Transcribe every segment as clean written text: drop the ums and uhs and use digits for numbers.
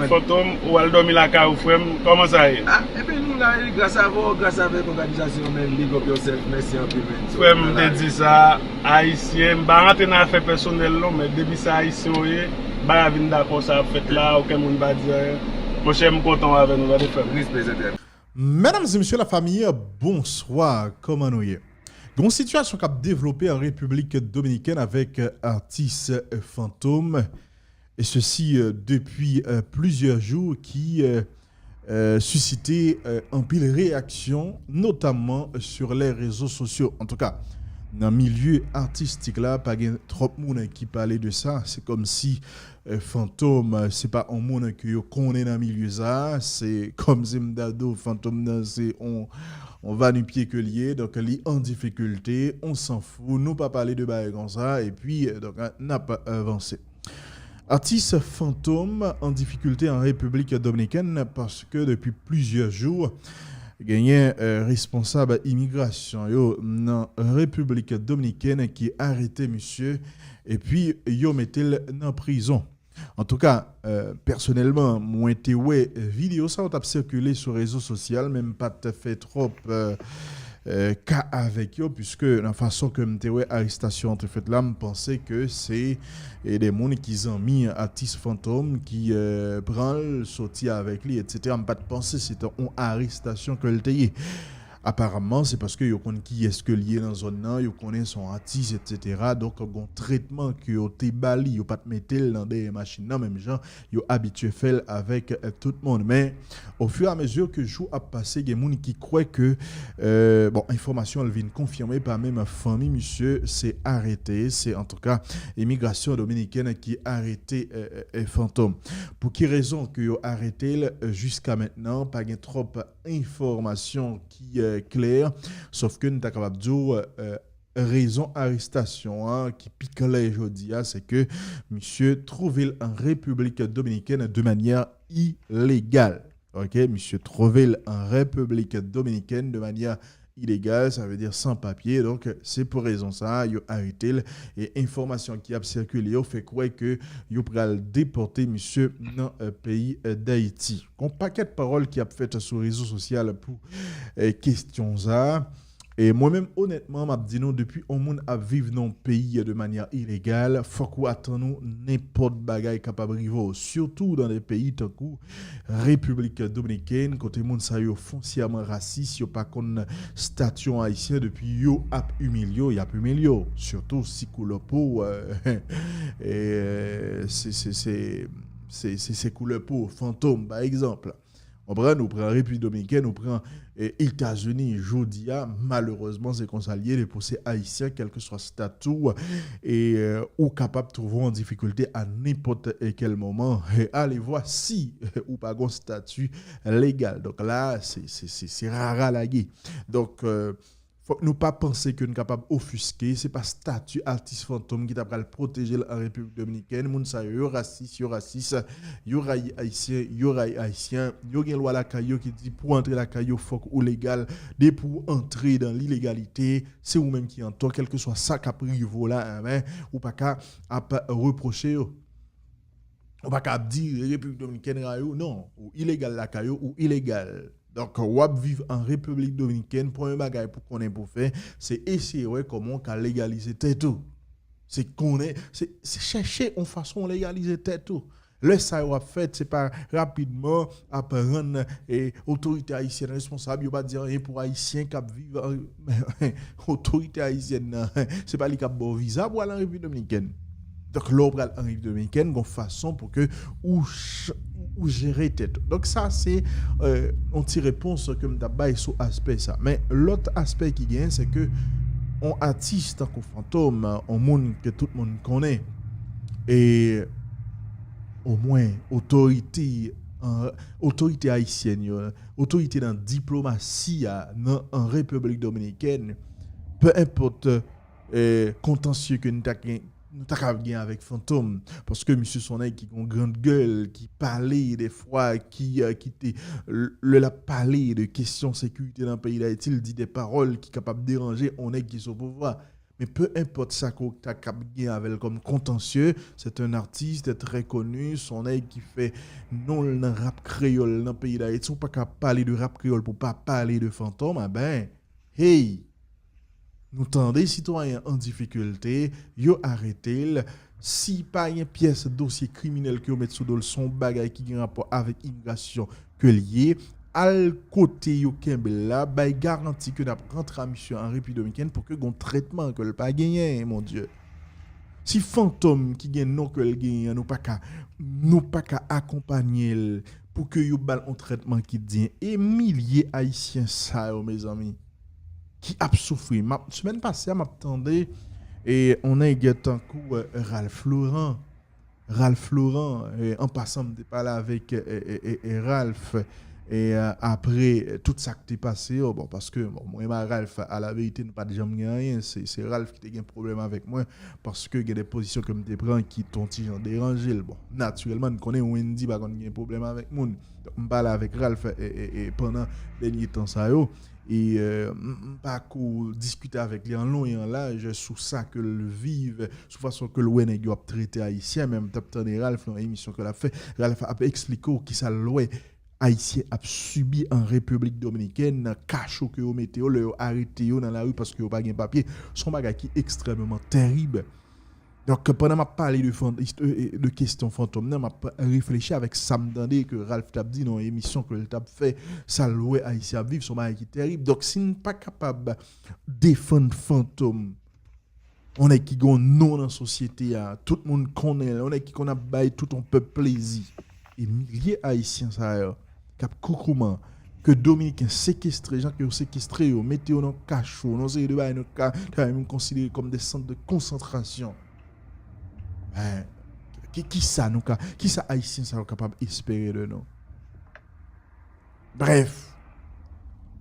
Fantôme, ou al dormi la ka ou frère, comment ça est? Ah, et puis nous là, grâce à vous, grâce à votre organisation, même Big Up Yourself, merci un peu. Frère, je te dis ça, haïtien, je rentre dans l'affaire personnelle, mais depuis ça, haïtien, je suis d'accord, ça fait là, aucun monde va dire. Mon cher, je suis content avec nous, Mesdames et messieurs, la famille, bonsoir, comment nous y une situation qui a développé en République dominicaine avec artiste fantôme, et ceci depuis plusieurs jours, qui suscitait un pile réaction, notamment sur les réseaux sociaux. En tout cas, dans le milieu artistique là, pas trop de monde qui parlait de ça. C'est comme si fantôme, c'est pas un monde que connaît dans le milieu ça. C'est comme Zimdado, fantôme, c'est on va nu pied que lié, donc li en difficulté, on s'en fout, nous pas parler de bail comme ça, et puis donc n'a pas avancé. Artiste fantôme en difficulté en République dominicaine parce que depuis plusieurs jours, gagné responsable immigration dans République dominicaine qui a arrêté monsieur et puis yo mettel dans prison. En tout cas, personnellement, moi été ouais vidéo ça a circulé sur les réseaux sociaux, même pas tout fait trop cas avec eux, puisque la façon que m'était arrestation entre fait là, me pensais que c'est des gens qui ont mis artiste fantôme qui prend sorti avec lui, etc. Me pas penser c'était une arrestation que le tayé. Apparemment, c'est parce que yo connaît qui est-ce que lié dans zone là, yo connaît son artiste, etc. Donc un traitement que yo te bali, yo pas te mettre dans des machines non même gens, yo habitué faire avec tout le monde. Mais au fur et à mesure que jour a passé, il y a des gens qui croient que bon information elle vient confirmer par même famille monsieur c'est arrêté, c'est en tout cas immigration dominicaine qui a arrêté fantôme. Pour quelle raison que yo arrêté jusqu'à maintenant, pas gain trop information qui claire, sauf que nous sommes capables de dire raison arrestation qui pique les jeudi, c'est que monsieur trouvé en République dominicaine de manière illégale. OK, monsieur trouvé en République dominicaine de manière illégale, ça veut dire sans papier. Donc c'est pour raison ça, il a arrêté et information qui a circulé, il fait croire que il pral déporter monsieur dans le pays d'Haïti. Un paquet de paroles qui a fait sur les réseaux sociaux pour question ça. Et moi-même, honnêtement, m'a dit nous, depuis on monde à vivre dans le pays de manière illégale, faut qu'on attend nous n'importe bagaille capable de rivo, surtout dans des pays tant que République dominicaine, côté monde ça yo foncièrement raciste, yo pas qu'on statut haïtien depuis yo a humilié, y a humilié, surtout si couleur peau c'est couleur peau fantôme par exemple. On prend République dominicaine, on prend États-Unis, Jodia, malheureusement, c'est qu'on s'allie les procès haïtiens, quel que soit statut, et ou capable de trouver en difficulté à n'importe quel moment. Et allez voir si ou pas un statut légal. Donc là, c'est rare à la guerre. Donc, faut nous pas penser que nous capable offusquer, c'est pas statut artiste fantôme qui t'a le protéger en République dominicaine, moun sa yo raciste, yo haïtien, yo gen loi la caillou qui dit pour entrer la caillou faut ou légal, dès pour entrer dans l'illégalité, c'est ou même qui en toi quel que soit ça qu'a privo là, hein, ou pas qu'à reprocher ou pas qu'à dire République dominicaine non, ou illégal la caillou ou illégal. Donc, on vivre en République dominicaine, pour un bagage pour qu'on ait pour faire, c'est essayer comment on peut légaliser tout. C'est chercher une façon de légaliser tout. Le ça a fait, c'est pas rapidement après rendre autorité haïtienne responsable, il va dire rien pour haïtien qui vivent autorité haïtienne, c'est pas lui qui a bon visa pour aller en République dominicaine. Donc, l'autre en République dominicaine, une façon pour que ou gérer tête. Donc ça c'est une petite réponse que m'ta sur aspect ça. Mais l'autre aspect qui gagne c'est que on artiste comme fantôme, un monde que tout le monde connaît et au moins autorité haïtienne, autorité dans diplomatie en République dominicaine, peu importe contentieux que nous t'as bien avec fantôme parce que monsieur Sonnen qui a une grande gueule qui parlait des fois qui le parler de questions sécurité dans le pays d'Haïti, il dit des paroles qui capable de déranger on est qui sont au pouvoir Mais peu importe ça qu'on t'a gagné avec comme contentieux, c'est un artiste très connu, son œil qui fait non le rap créole dans le pays d'Haïti, on pas qu'à parler de rap créole pour pas parler de fantôme, ah ben, hey, nous tendez citoyens en difficulté, yo arrêtez. Si pas une pièce dossier criminel que vous mettez sous le son bagay qui a rapport avec immigration que lié, al côté yo kembe là, bay garanti que n'a rentre à mission en République dominicaine pour que gon traitement que le pas gagner mon Dieu. Si fantôme qui gagne non que le gagne nous pas qu'à accompagner pour que yo bal un traitement qui dit et milliers haïtiens ça mes amis qui a souffert. Ma semaine passée m'attendais et on a également un coup Ralph Laurent en passant de parler avec Ralph et après tout ça qui est passé bon parce que moi et Ralph à la vérité n'a pas de jamais rien c'est Ralph qui a un problème avec moi parce que il y a des positions que me prend qui t'ont dérangé bon naturellement on connaît Wendy pas qu'on a un problème avec moi on parle avec Ralph et pendant dernier temps ça yo et pas qu'on discuter avec lui en long et en large sur ça que le vive sur façon que le Wendy a traité haïtien même t'as Ralph dans l'émission que l'a fait Ralph a expliqué qui ça l'oué haïtien a subi en République dominicaine dans cachot que vous mettez le arrêté dans la rue parce que vous pas gain papier son bagage qui est extrêmement terrible. Donc pendant m'a parlé de question fantôme m'a réfléchi avec Sam Dandé que Ralph t'a dit dans émission que le t'a fait ça louer haïtien vivre son bagage qui est terrible. Donc si n'est pas capable défendre fantôme on est qui gon non dans société tout le monde connaît on est qui qu'on a bail tout on peut plaisir et milliers haïtiens ça cap coucouman que dominicains séquestrés gens qui séquestrés mettez dans cachot non c'est de bail quand même considéré comme des centres de concentration. Qui ça nous qui ça haïtien ça capable espérer de nous. Bref,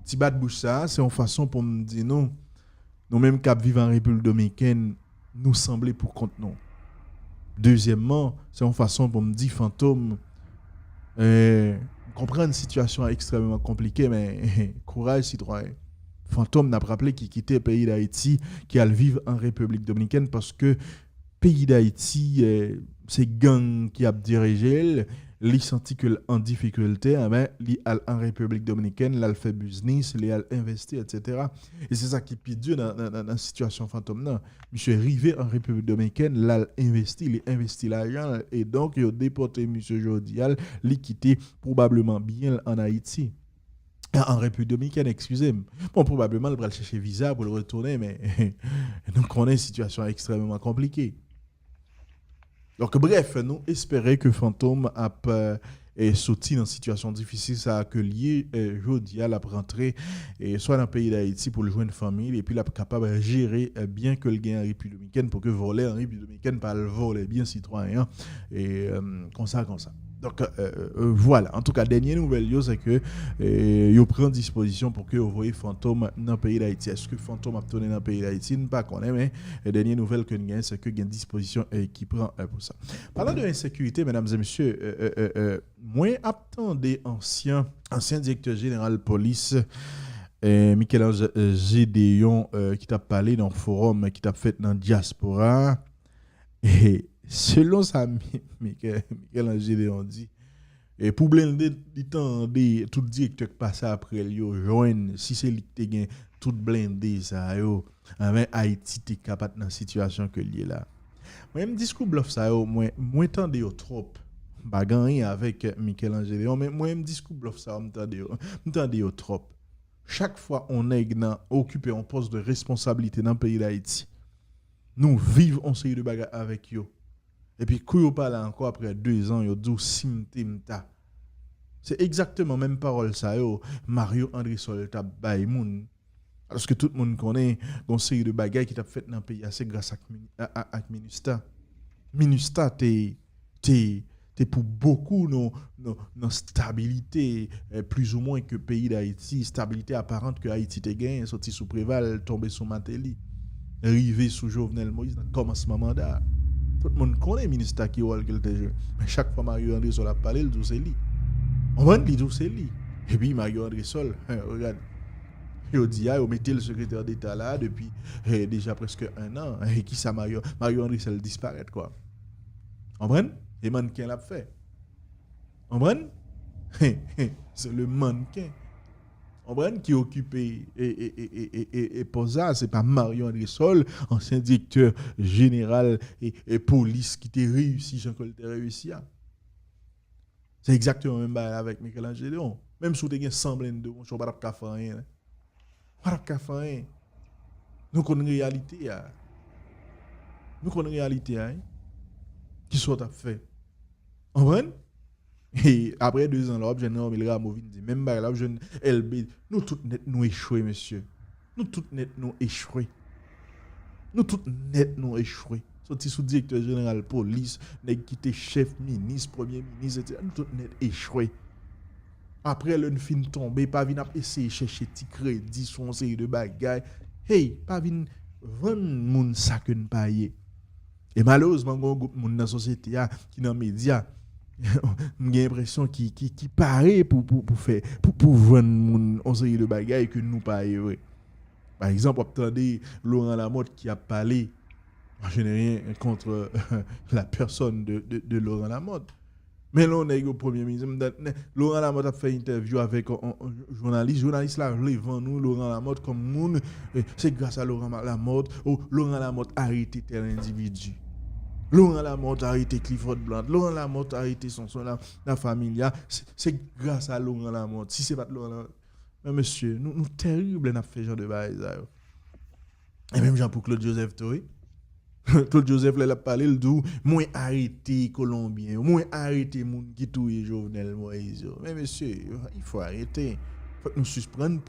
petit bas de bouche ça c'est une façon pour me dire non nous même cap vivre en République dominicaine nous sembler pour compte non. Deuxièmement, c'est une façon pour me dire fantôme comprendre une situation extrêmement compliquée mais courage citoyen. Fantôme n'a pas rappelé qu'il quittait le pays d'Haïti qui allait vivre en République dominicaine parce que pays d'Haïti c'est gang qui a dirigé il senti que en difficulté il en République dominicaine il fait business il a investi etc. Et c'est ça qui est plus dur dans la situation fantôme là monsieur arrivé en République dominicaine il a investi l'argent et donc il a déporté monsieur Jodial il quitté probablement bien en Haïti en République dominicaine excusez-moi bon probablement il va chercher visa pour le retourner mais nous connaissons une situation extrêmement compliquée. Donc bref, nous espérons que Fantôme a sorti dans une situation difficile, ça a accueilli jeudi à la rentrée et soit dans le pays d'Haïti pour le joindre famille et puis il est capable de gérer bien que le gain en République dominicaine pour que voler en République dominicaine pas le voler bien citoyen et comme ça. Donc voilà, en tout cas dernière nouvelle c'est que yo prend disposition pour que vous voyez Fantôme dans le pays d'Haïti. Est-ce que Fantôme a tourné dans le pays d'Haïti ne pas connaît mais dernière nouvelle que nous gagne c'est que gain disposition qui prend pour ça. Parlant de insécurité mesdames et messieurs moi attendais ancien directeur général police Michel-Ange Gédéon qui t'a parlé dans le forum qui t'a fait dans diaspora et selon ça Michel-Ange Gédéon dit et pour blender tout directeur qui passe après yo joindre si c'est lui qui gagne tout blindé ça yo avec Haïti t'es capable dans situation que lié là moi me discours bluff ça yo moi tendez yo trop bagarre avec Michel-Ange Gédéon mais moi me discours bluff ça m'tendez yo trop chaque fois on est occupé un poste de responsabilité dans le pays d'Haïti nous vivons en série de bagarre avec yo. Et puis, quand vous parlez encore après 2 ans, vous dites simtimta. C'est exactement même parole ça. Mario André Sol t'a bail moun. Parce que tout le monde connaît une série de bagailles qui t'a fait dans le pays assez grâce à Minusta. Minusta, t'es pour beaucoup non stabilité plus ou moins que le pays d'Haïti. Stabilité apparente que Haïti te gagne, sorti sous Préval, tombé sous Matéli, arrivé sous Jovenel Moïse dans le commencement mandat. Tout le monde connaît le ministre qui est quelque chose. Mais chaque fois Mario André Sol a parlé, il dit c'est lui. On va dire c'est lui. Et puis Mario André Sol, regarde, Il dit, il mettait le secrétaire d'État là depuis déjà presque 1 an. Et qui ça, Mario Henry, ça disparaît, quoi. Comprenez? Et mannequin l'a fait. Comprenez? C'est le mannequin. Comprenez? Qui occupait et posa, c'est pas Mario Henry Sol, ancien directeur général et police qui t'a réussi, Jean-Claude t'a réussi. C'est exactement le même avec Michelangelo. Même si tu as un semblant de on ne peut pas faire rien. On ne peut pas faire rien. Nous connaissons une réalité. Nous connaissons une réalité. Qui soit fait. On voit? Et après 2 ans, l'Europe, j'ai nommé le Ramovin dit même par là, jeune LB, nous tous net nous échoués, monsieur. Nous tous net nous échoués. Nous tous net nous échoués. Sorti sous directeur général police, nèg qui était chef ministre, premier ministre, etc. Nous tous net échoués. Après le fin tombé, pas vinn essayer chercher petit crédit son série de bagaille. Hey, pas vinn vendre moun ça que ne payer. Et malheureusement, il y a un groupe dans la société qui dans les médias, j'ai l'impression qui paraît pour vendre une série de bagages que nous payons. Par exemple, attendez Laurent Lamotte qui a parlé. Je n'ai rien contre la personne de Laurent Lamotte. Mais là, on est au premier ministre. Laurent Lamotte a fait une interview avec un journaliste. Le journaliste là, vend nous Laurent Lamotte comme monde. C'est grâce à Laurent Lamotte. Laurent Lamotte a arrêté tel individu. Laurent Lamotte a arrêté Clifford Blanc. Laurent Lamotte a arrêté son la famille. C'est grâce à Laurent Lamotte. Si c'est pas Laurent Lamotte. Mais monsieur, nous terribles, nous avons fait genre de bail. Et même Jean pour Claude Joseph Toé. Claude Joseph là, il a parlé, il dit, moi arrêter Colombien, moi arrêter moun qui touye Jovenel Moïse. Mais monsieur, il faut arrêter. Faut que nous suspendre,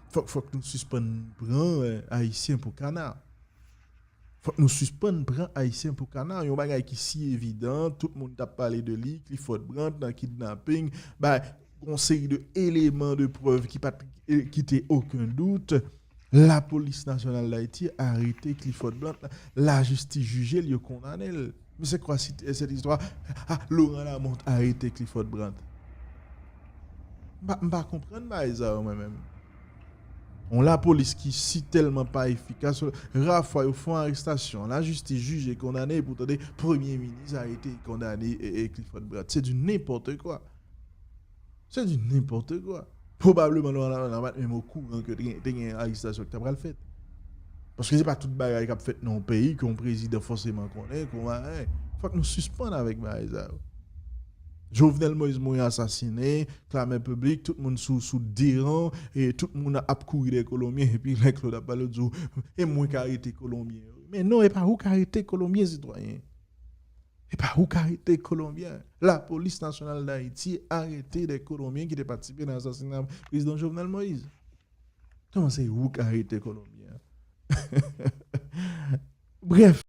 faut que nous suspendre haïtien pour canard. Faut que nous suspendre haïtien pour canard. Il y a un bagage qui est si évident, tout le monde a parlé de lui, Clifford Brandt dans kidnapping, bah une série d'éléments de preuves qui n'ont aucun doute. La police nationale d'Haïti a arrêté Clifford Blanc. La justice jugée, il a condamné. Mais c'est quoi cette histoire? Laurent Lamotte a arrêté Clifford Blanc. Je ne comprends pas ça moi-même. On la police qui si tellement pas efficace. Rafa, ils font arrestation. La justice juge et condamné. Pourtant, le premier ministre a été condamné et Clifford Blanc. C'est du n'importe quoi. C'est du n'importe quoi. Probablement, on a même au courant que tu as une arrestation que tu as fait. Parce que ce n'est pas toute bagaille qui a fait dans le pays qu'on président forcément connaît. Il faut que nous suspendions avec Maïsa. Jovenel Moïse Moïse assassiné, clamé public, tout le monde sous déran, et tout le monde a couru des Colombiens, et puis les Claude a parlé de et moi qui arrêté Colombien. Mais non, et pas où qui arrêté Colombien, citoyen. Et pas où arrêté Colombien. La police nationale d'Haïti a arrêté des Colombiens qui étaient participés dans l'assassinat du président Jovenel Moïse. Comment c'est où arrêté Colombien? Bref.